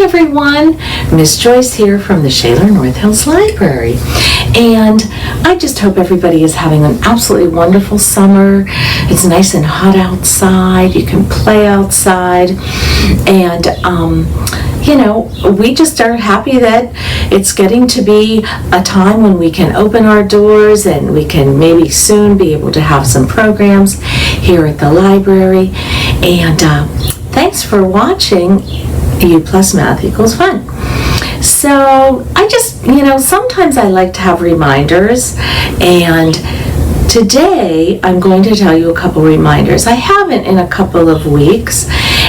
everyone, Miss Joyce here from the Shaler North Hills Library, and I just hope everybody is having an absolutely wonderful summer. It's nice and hot outside, you can play outside, and we just are happy that it's getting to be a time when we can open our doors and we can maybe soon be able to have some programs here at the library. And thanks for watching U plus Math equals Fun. So I just, sometimes I like to have reminders, and today I'm going to tell you a couple reminders. I haven't in a couple of weeks,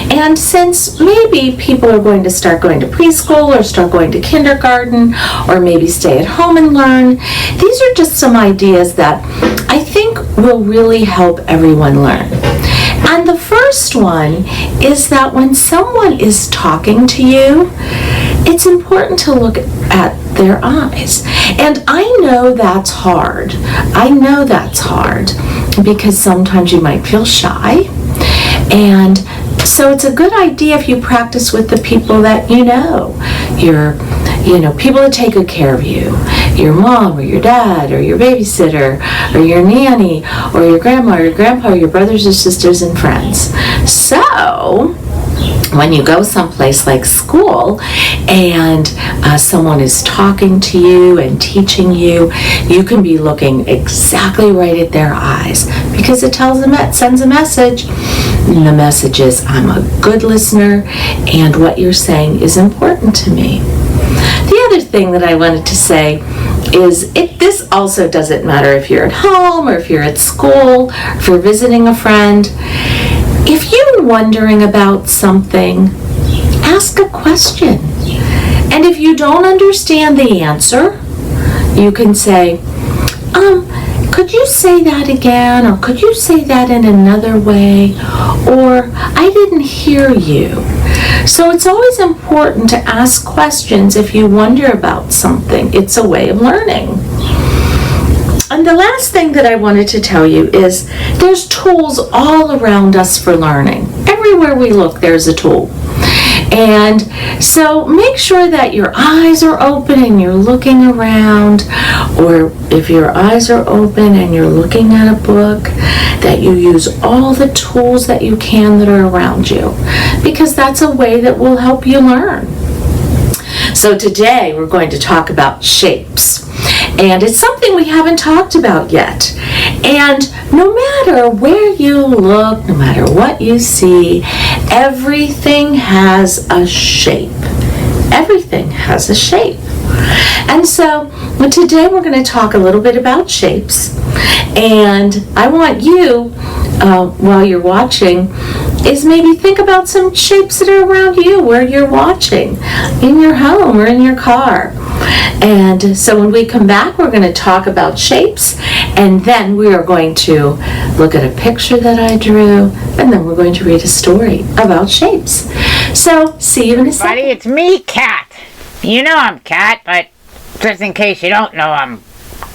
and since maybe people are going to start going to preschool or start going to kindergarten or maybe stay at home and learn, these are just some ideas that I think will really help everyone learn. And the first one is that when someone is talking to you, it's important to look at their eyes. And I know that's hard. Because sometimes you might feel shy. And so it's a good idea if you practice with the people that you know. People that take good care of you. Your mom or your dad or your babysitter or your nanny or your grandma or your grandpa or your brothers or sisters and friends. So when you go someplace like school and someone is talking to you and teaching you, you can be looking exactly right at their eyes, because it sends a message. And the message is, I'm a good listener and what you're saying is important to me. The other thing that I wanted to say is this also doesn't matter if you're at home or if you're at school, or if you're visiting a friend. If you're wondering about something, ask a question. And if you don't understand the answer, you can say, could you say that again? Or could you say that in another way? Or I didn't hear you. So it's always important to ask questions if you wonder about something. It's a way of learning. And the last thing that I wanted to tell you is there's tools all around us for learning. Everywhere we look, there's a tool. And so make sure that your eyes are open and you're looking around, or if your eyes are open and you're looking at a book, that you use all the tools that you can that are around you, because that's a way that will help you learn. So today we're going to talk about shapes. And it's something we haven't talked about yet. And no matter where you look, no matter what you see, everything has a shape. Everything has a shape. And so today we're going to talk a little bit about shapes. And I want you, while you're watching, is maybe think about some shapes that are around you where you're watching, in your home or in your car. And so when we come back, we're going to talk about shapes, and then we are going to look at a picture that I drew, and then we're going to read a story about shapes. So, see you in a second. Buddy, it's me, Cat. You know I'm Cat, but just in case you don't know I'm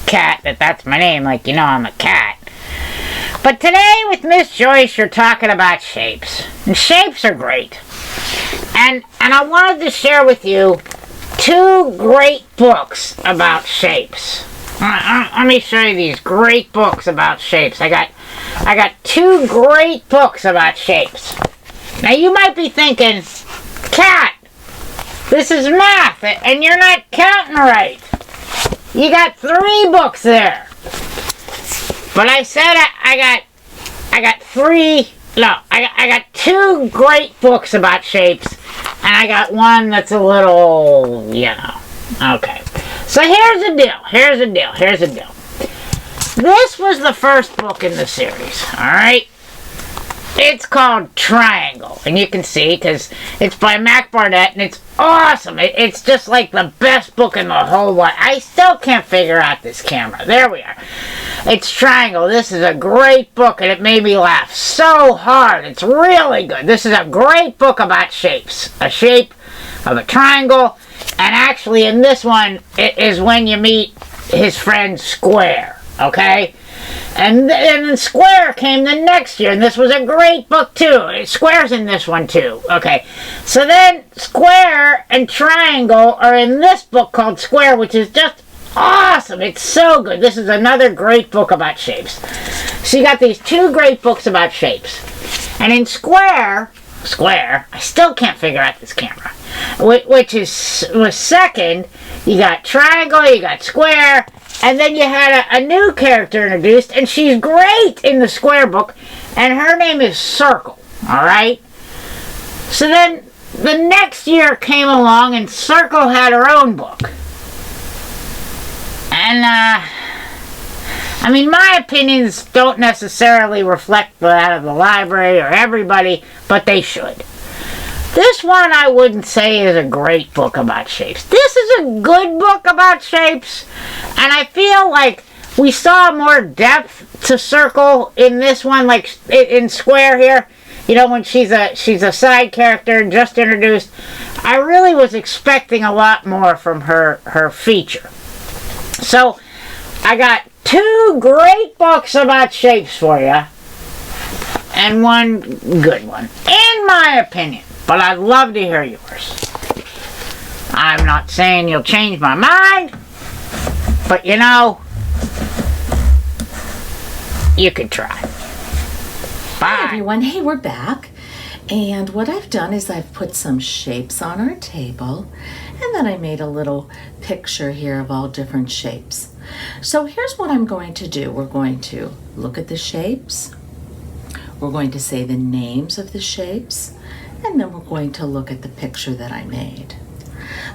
Cat, that's my name, like you know I'm a cat. But today with Miss Joyce, you're talking about shapes. And shapes are great. And I wanted to share with you 2 great books about shapes. Let me show you these great books about shapes. I got 2 great books about shapes. Now you might be thinking, Cat, this is math and you're not counting right. You got 3 books there. But I said I got 3. No, I got 2 great books about shapes, and I got one that's a little, Okay. So here's the deal. This was the first book in the series, alright? It's called Triangle, and you can see, because it's by Mac Barnett, and it's awesome. It's just like the best book in the whole world. I still can't figure out this camera. There we are. It's Triangle. This is a great book, and it made me laugh so hard. It's really good. This is a great book about shapes. A shape of a triangle, and actually in this one, it is when you meet his friend Square, okay? And then Square came the next year, and this was a great book too. Square's in this one too. Okay, so then Square and Triangle are in this book called Square, which is just awesome. It's so good. This is another great book about shapes. So you got these two great books about shapes. And in Square, I still can't figure out this camera, which was second. You got Triangle, you got Square, and then you had a new character introduced, and she's great in the Square book, and her name is Circle, alright? So then the next year came along, and Circle had her own book. And, I mean, my opinions don't necessarily reflect that of the library or everybody, but they should. This one I wouldn't say is a great book about shapes. This is a good book about shapes, and I feel like we saw more depth to Circle in this one, like in Square here. You know, when she's a side character just introduced. I really was expecting a lot more from her feature. So, I got two great books about shapes for you, and one good one, in my opinion. But I'd love to hear yours. I'm not saying you'll change my mind, but you know, you could try. Bye. Hi everyone, hey, we're back. And what I've done is I've put some shapes on our table, and then I made a little picture here of all different shapes. So here's what I'm going to do. We're going to look at the shapes. We're going to say the names of the shapes, and then we're going to look at the picture that I made.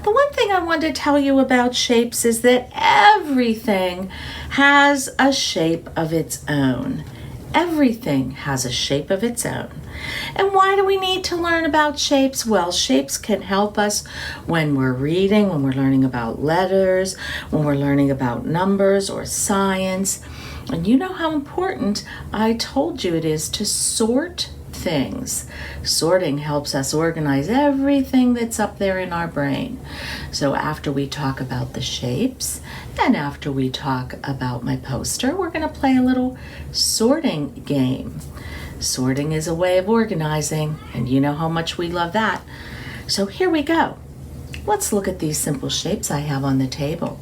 The one thing I want to tell you about shapes is that everything has a shape of its own. Everything has a shape of its own. And why do we need to learn about shapes? Well, shapes can help us when we're reading, when we're learning about letters, when we're learning about numbers or science. And you know how important I told you it is to sort things. Sorting helps us organize everything that's up there in our brain. So after we talk about the shapes and after we talk about my poster, we're going to play a little sorting game. Sorting is a way of organizing, and you know how much we love that. So here we go. Let's look at these simple shapes I have on the table.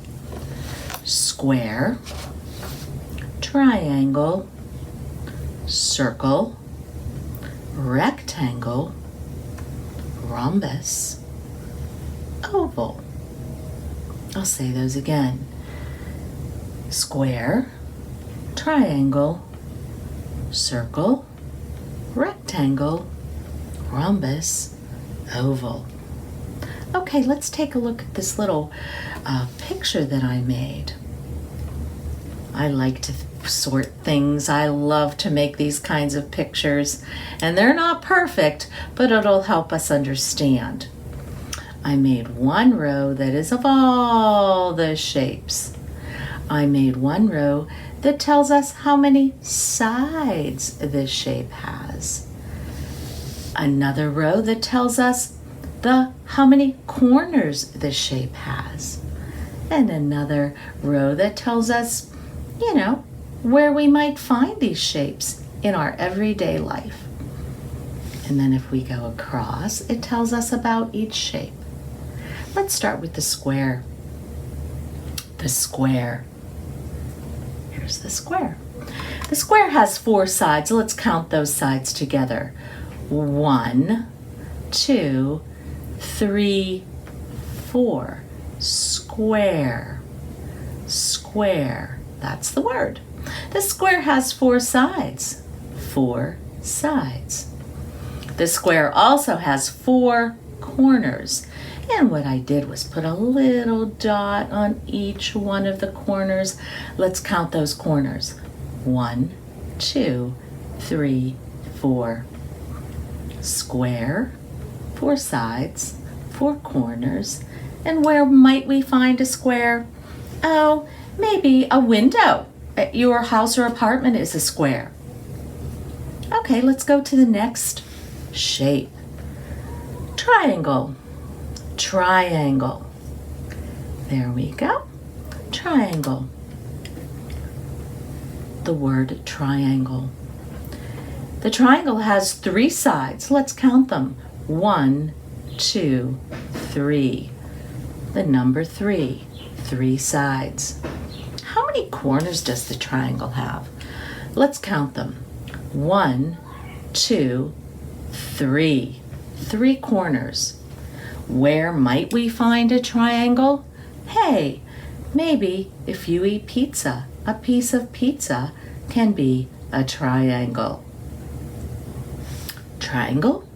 Square, triangle, circle, rectangle, rhombus, oval. I'll say those again. Square, triangle, circle, rectangle, rhombus, oval. Okay, let's take a look at this little picture that I made. I like to sort things. I love to make these kinds of pictures, and they're not perfect, but it'll help us understand. I made one row that is of all the shapes. I made one row that tells us how many sides this shape has. Another row that tells us how many corners the shape has. And another row that tells us, you know, where we might find these shapes in our everyday life. And then if we go across, it tells us about each shape. Let's start with the square. The square. Here's the square. The square has 4 sides. Let's count those sides together. 1, 2, 3, 4. Square. Square. That's the word. The square has 4 sides. 4 sides. The square also has 4 corners. And what I did was put a little dot on each one of the corners. Let's count those corners. 1, 2, 3, 4. Square, 4 sides, 4 corners. And where might we find a square? Oh, maybe a window at your house or apartment is a square. Okay, let's go to the next shape. Triangle. Triangle. There we go. Triangle. the word triangle. The triangle has 3 sides. Let's count them. 1, 2, 3. The number 3. 3 sides. How many corners does the triangle have? Let's count them. 1, 2, 3. 3 corners. Where might we find a triangle? Hey, maybe if you eat pizza, a piece of pizza can be a triangle. Triangle,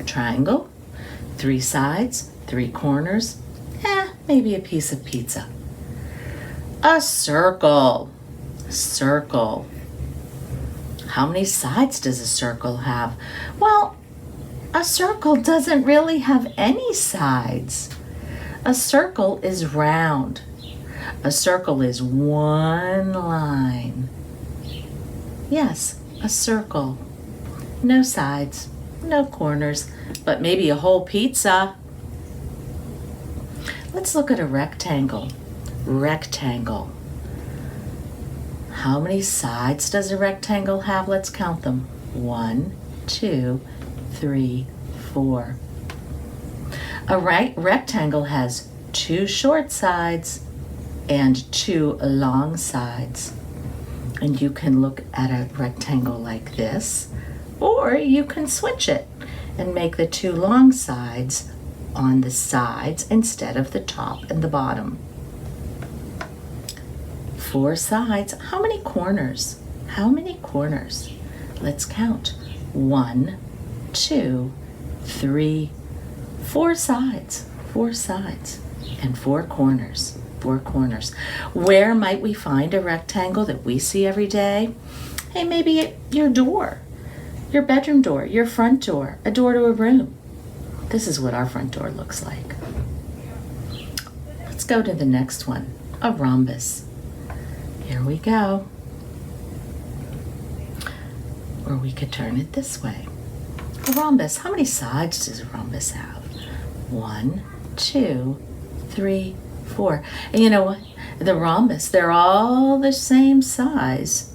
triangle, 3 sides, 3 corners, maybe a piece of pizza. A circle, circle. How many sides does a circle have? Well, a circle doesn't really have any sides. A circle is round. A circle is one line. Yes, a circle. No sides, no corners, but maybe a whole pizza. Let's look at a rectangle. Rectangle. How many sides does a rectangle have? Let's count them. 1, 2, 3, 4. A rectangle has 2 short sides and 2 long sides. And you can look at a rectangle like this, or you can switch it and make the 2 long sides on the sides instead of the top and the bottom. 4 sides. How many corners? How many corners? Let's count. 1, 2, 3, 4 sides. 4 sides and 4 corners. 4 corners. Where might we find a rectangle that we see every day? Hey, maybe at your door, your bedroom door, your front door, a door to a room. This is what our front door looks like. Let's go to the next one, a rhombus. Here we go. Or we could turn it this way. A rhombus, how many sides does a rhombus have? 1, 2, 3, 4. And you know what? The rhombus, they're all the same size.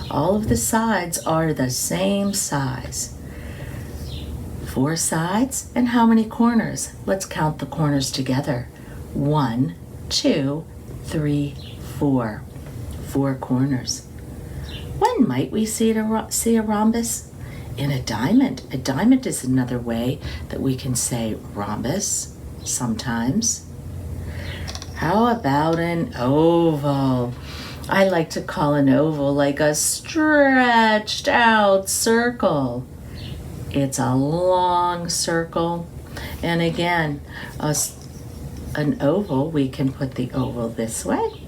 All of the sides are the same size. 4 sides, and how many corners? Let's count the corners together. 1, 2, 3, 4. 4 corners. When might we see a rhombus? In a diamond. A diamond is another way that we can say rhombus sometimes. How about an oval? I like to call an oval like a stretched out circle. It's a long circle. And again, an oval, we can put the oval this way,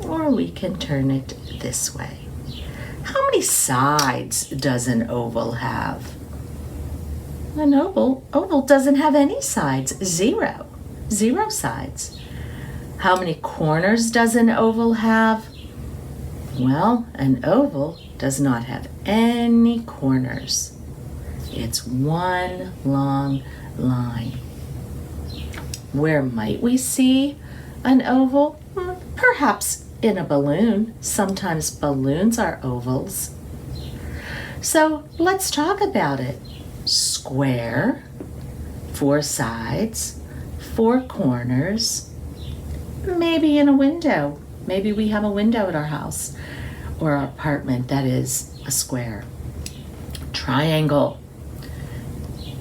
or we can turn it this way. How many sides does an oval have? An oval doesn't have any sides. 0. 0 sides. How many corners does an oval have? Well, an oval does not have any corners. It's one long line. Where might we see an oval? Perhaps in a balloon. Sometimes balloons are ovals. So let's talk about it. Square, 4 sides, 4 corners, maybe in a window. Maybe we have a window at our house or our apartment that is a square. Triangle,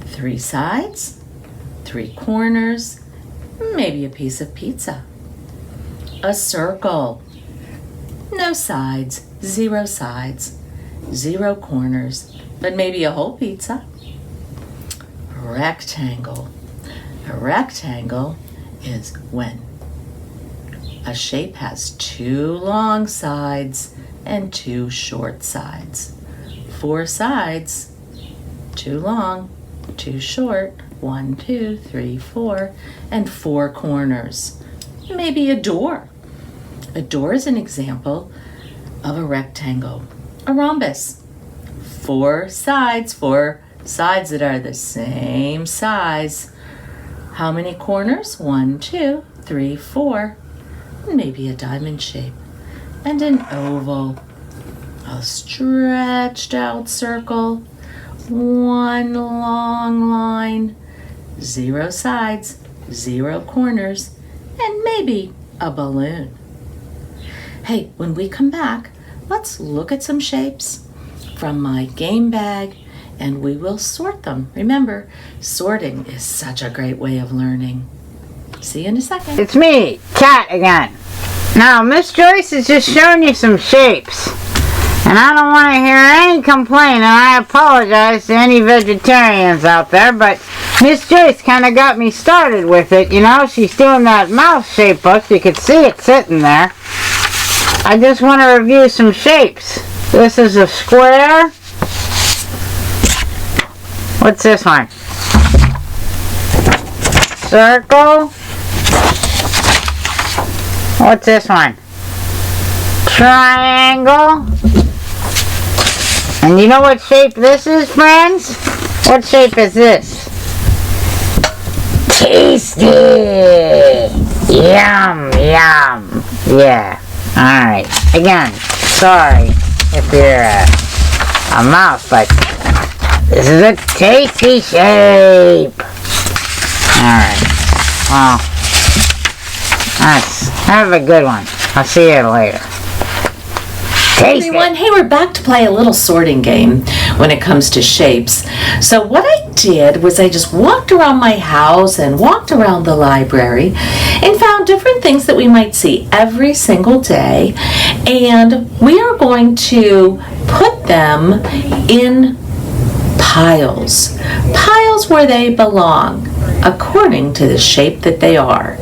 3 sides, 3 corners, maybe a piece of pizza. A circle, no sides, 0 sides, 0 corners, but maybe a whole pizza. Rectangle. A rectangle is when a shape has 2 long sides and 2 short sides. 4 sides, 2 long, 2 short, 1, 2, 3, 4, and 4 corners. Maybe a door. A door is an example of a rectangle. A rhombus. 4 sides that are the same size. How many corners? 1, 2, 3, 4. Maybe a diamond shape. and an oval. A stretched out circle, one long line, 0 sides, 0 corners, and maybe a balloon. Hey, when we come back, let's look at some shapes from my game bag and we will sort them. Remember, sorting is such a great way of learning. See you in a second. It's me, Cat again. Now, Miss Joyce has just shown you some shapes. And I don't want to hear any complaint, and I apologize to any vegetarians out there, but Miss Joyce kind of got me started with it, you know? She's doing that mouth shape book. You can see it sitting there. I just want to review some shapes. This is a square. What's this one? Circle. What's this one? Triangle. And you know what shape this is, friends? What shape is this? Tasty! Yum, yum. Yeah. Alright. Again, sorry if you're a mouse, but this is a tasty shape. Alright. Well, have a good one. I'll see you later. Hey everyone, hey, we're back to play a little sorting game when it comes to shapes. So what I did was I just walked around my house and walked around the library and found different things that we might see every single day, and we are going to put them in piles where they belong according to the shape that they are.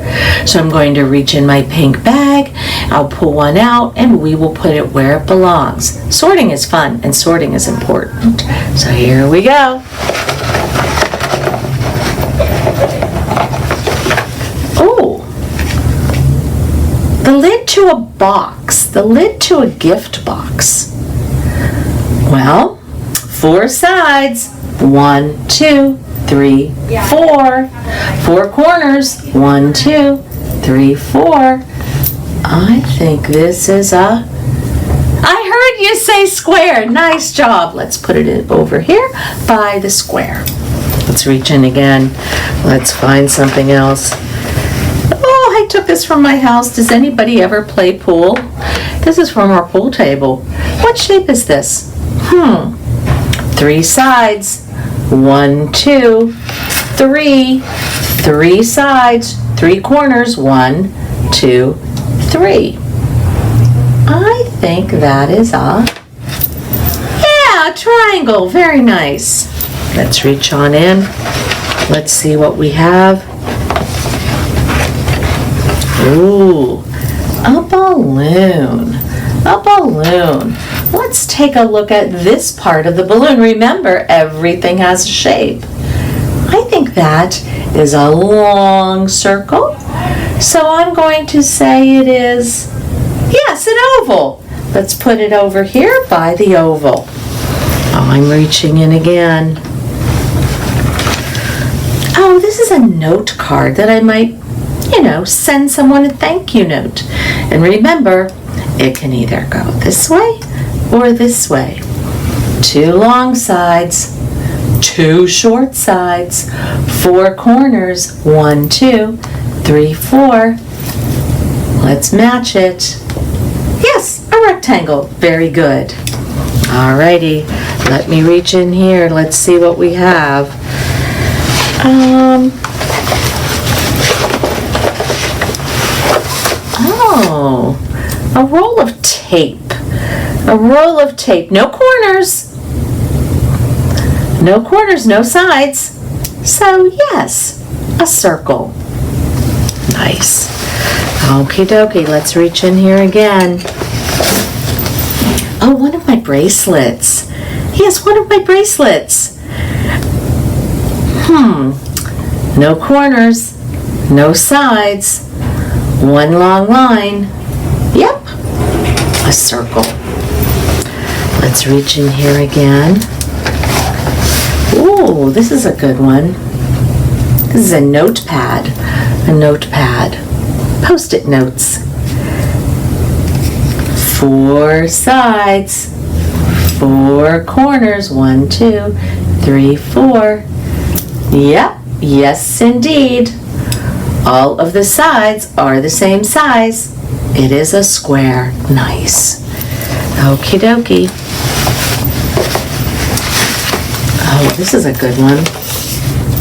So I'm going to reach in my pink bag, I'll pull one out, and we will put it where it belongs. Sorting is fun and sorting is important. So here we go. Oh, the lid to a box, the lid to a gift box. Well, 4 sides, 1, 2, 3, 4. 4 corners, 1, 2, 3, 4. I think this is I heard you say square. Nice job. Let's put it over here by the square. Let's reach in again. Let's find something else. Oh, I took this from my house. Does anybody ever play pool? This is from our pool table. What shape is this? 3 sides. 1, 2, 3. 3 sides, 3 corners. 1, 2, 3. I think that is a triangle. Very nice. Let's reach on in. Let's see what we have. Ooh, a balloon. A balloon. Let's take a look at this part of the balloon. Remember, everything has a shape. I think that is a long circle. So I'm going to say it is, yes, an oval. Let's put it over here by the oval. Oh, I'm reaching in again. Oh, this is a note card that I might, send someone a thank you note. And remember, it can either go this way or this way. 2 long sides, 2 short sides, 4 corners, 1, 2, 3, 4. Let's match it. Yes, a rectangle. Very good. Alrighty, let me reach in here. Let's see what we have. Oh, a roll of tape. A roll of tape. No corners. No corners, no sides. So yes, a circle. Nice. Okie dokie, let's reach in here again. Oh, one of my bracelets. Yes, one of my bracelets. No corners, no sides, 1 long line. Yep, a circle. Let's reach in here again. Ooh, this is a good one. This is a notepad. A notepad. Post-it notes. 4 sides, 4 corners. 1, 2, 3, 4. Yep, yes indeed. All of the sides are the same size. It is a square. Nice. Okie dokie. Oh, this is a good one.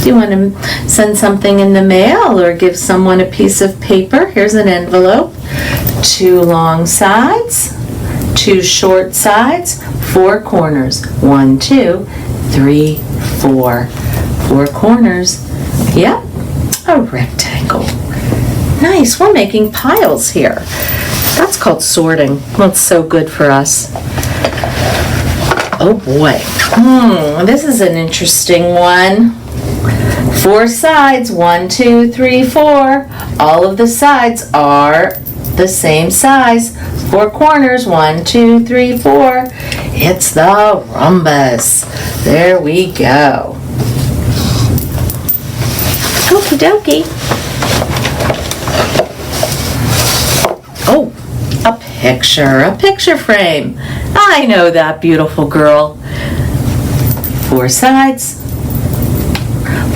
Do you want to send something in the mail or give someone a piece of paper? Here's an envelope. 2 long sides, 2 short sides, 4 corners. 1, 2, 3, 4. 4 corners. Yep, a rectangle. Nice, we're making piles here. That's called sorting. That's so good for us. Oh boy. This is an interesting one. 4 sides, 1, 2, 3, 4. All of the sides are the same size. 4 corners, 1, 2, 3, 4. It's the rhombus. There we go. Okie dokie. Oh, a picture frame. I know that beautiful girl. 4 sides,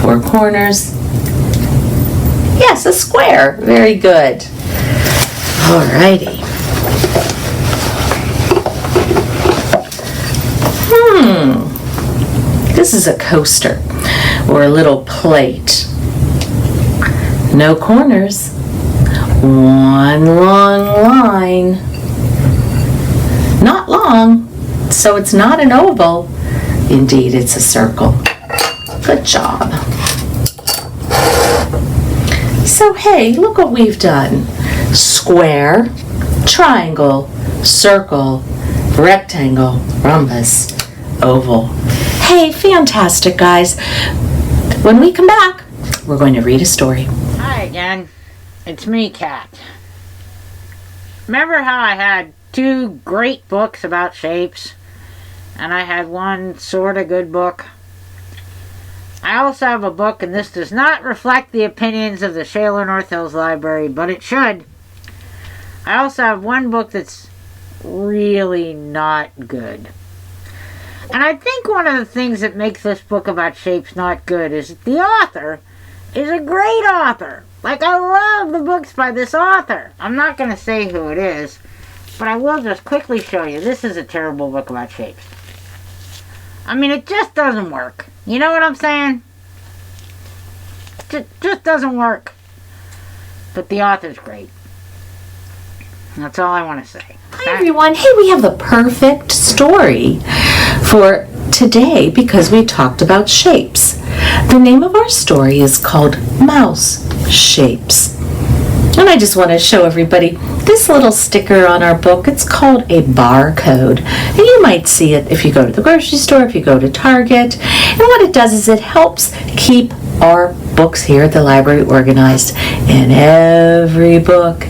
4 corners. Yes, a square. Very good. Alrighty. This is a coaster or a little plate. No corners. 1 long line. Not long, so it's not an oval. Indeed, it's a circle. Good job. So hey, look what we've done. Square, triangle, circle, rectangle, rhombus, oval. Hey, fantastic, guys. When we come back, we're going to read a story. Hi again. It's me, Kat. Remember how I had 2 great books about shapes? And I had one sort of good book? I also have a book, and this does not reflect the opinions of the Shaler North Hills Library, but it should. I also have one book that's really not good. And I think one of the things that makes this book about shapes not good is that the author is a great author. Like, I love the books by this author. I'm not going to say who it is, but I will just quickly show you. This is a terrible book about shapes. I mean, it just doesn't work. You know what I'm saying? It just doesn't work. But the author's great. That's all I want to say. Hi everyone. Hey, we have the perfect story for today because we talked about shapes. The name of our story is called Mouse Shapes. And I just want to show everybody this little sticker on our book. It's called a barcode. And you might see it if you go to the grocery store, if you go to Target. And what it does is it helps keep our books here at the library organized. And every book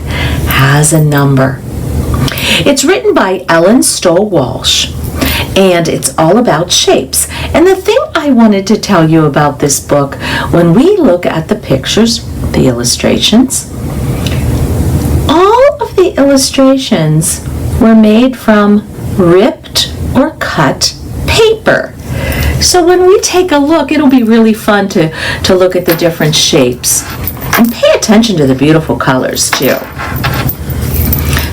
has a number. It's written by Ellen Stoll Walsh. And it's all about shapes. And the thing I wanted to tell you about this book, when we look at the pictures, the illustrations, all of the illustrations were made from ripped or cut paper. So when we take a look, it'll be really fun to look at the different shapes. And pay attention to the beautiful colors, too.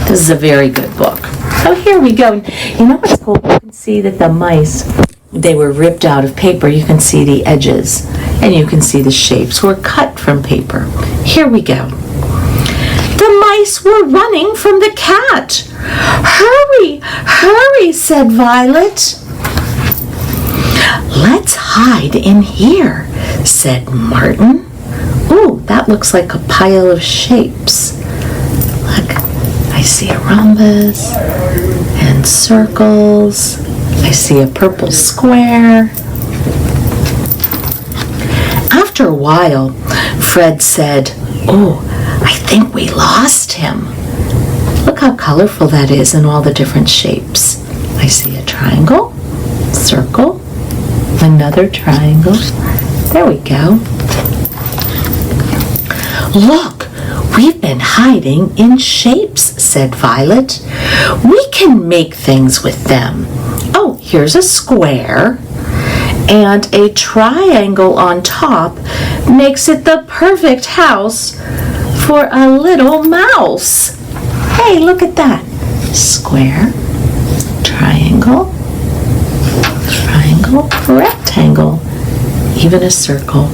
This is a very good book. So here we go. You know what's cool? You can see that the mice, they were ripped out of paper. You can see the edges, and you can see the shapes were cut from paper. Here we go. The mice were running from the cat. Hurry, hurry, said Violet. Let's hide in here, said Martin. Ooh, that looks like a pile of shapes. Look, I see a rhombus and circles. I see a purple square. After a while, Fred said, "Oh, I think we lost him. Look how colorful that is in all the different shapes. I see a triangle, circle, another triangle. There we go. Look, we've been hiding in shapes," said Violet. "We can make things with them. Oh, here's a square, and a triangle on top makes it the perfect house for a little mouse." Hey, look at that. Square, triangle, rectangle, even a circle.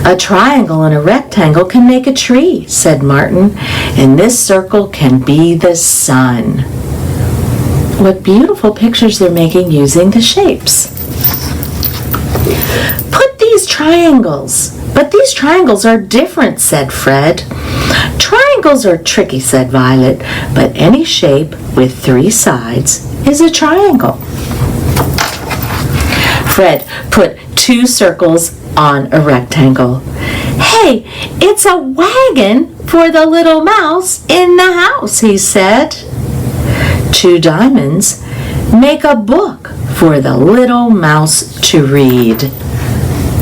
"A triangle and a rectangle can make a tree," said Martin, "and this circle can be the sun." What beautiful pictures they're making using the shapes. "Put these triangles, but these triangles are different," said Fred. "Triangles are tricky," said Violet, "but any shape with 3 sides is a triangle." Fred put 2 circles on a rectangle. "Hey, it's a wagon for the little mouse in the house," he said. 2 diamonds make a book for the little mouse to read.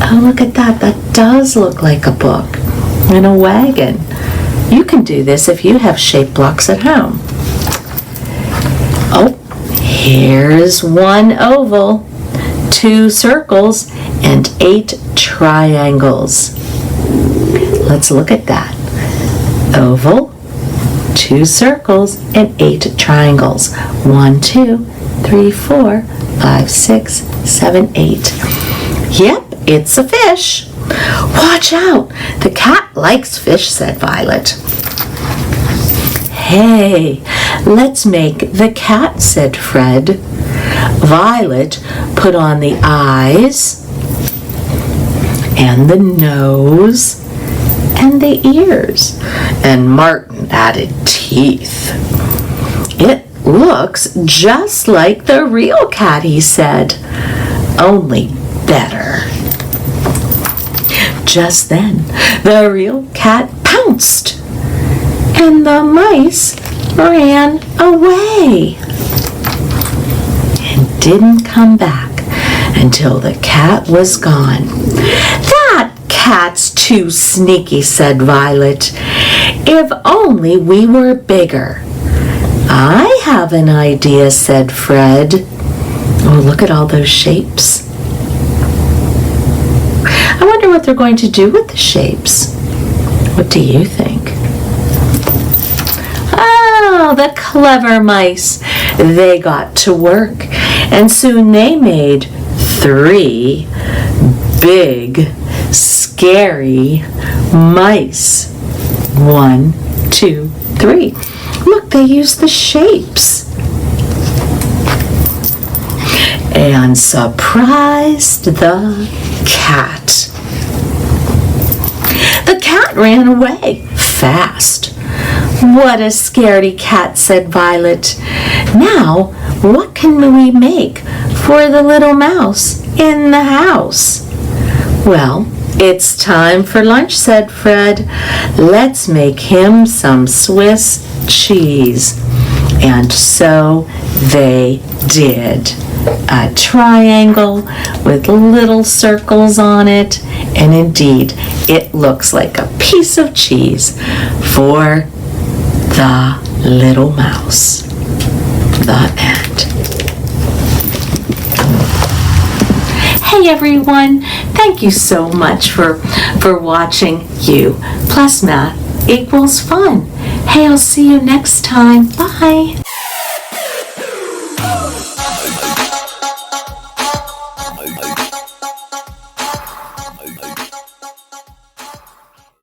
Oh, look at that. That does look like a book and a wagon. You can do this if you have shape blocks at home. Oh, here's 1 oval, 2 circles, and 8 triangles. Let's look at that. Oval, 2 circles, and 8 triangles. 1, 2, 3, 4, 5, 6, 7, 8. Yep, it's a fish. "Watch out, the cat likes fish," said Violet. "Hey, let's make the cat," said Fred. Violet put on the eyes and the nose and the ears, and Martin added teeth. "It looks just like the real cat," he said, "only better." Just then, the real cat pounced, and the mice ran away and didn't come back until the cat was gone. "That cat's too sneaky," said Violet. "If only we were bigger." "I have an idea," said Fred. Oh, look at all those shapes. I wonder what they're going to do with the shapes. What do you think? Oh, the clever mice. They got to work, and soon they made 3 big, scary mice. 1, 2, 3. Look, they used the shapes. And surprised the cat. The cat ran away fast. "What a scaredy cat," said Violet. "Now, what can we make for the little mouse in the house?" "Well, it's time for lunch," said Fred. "Let's make him some Swiss cheese." And so they did. A triangle with little circles on it, and indeed it looks like a piece of cheese for the little mouse. The end. Hey everyone, thank you so much for watching You plus Math equals Fun. Hey, I'll see you next time. Bye.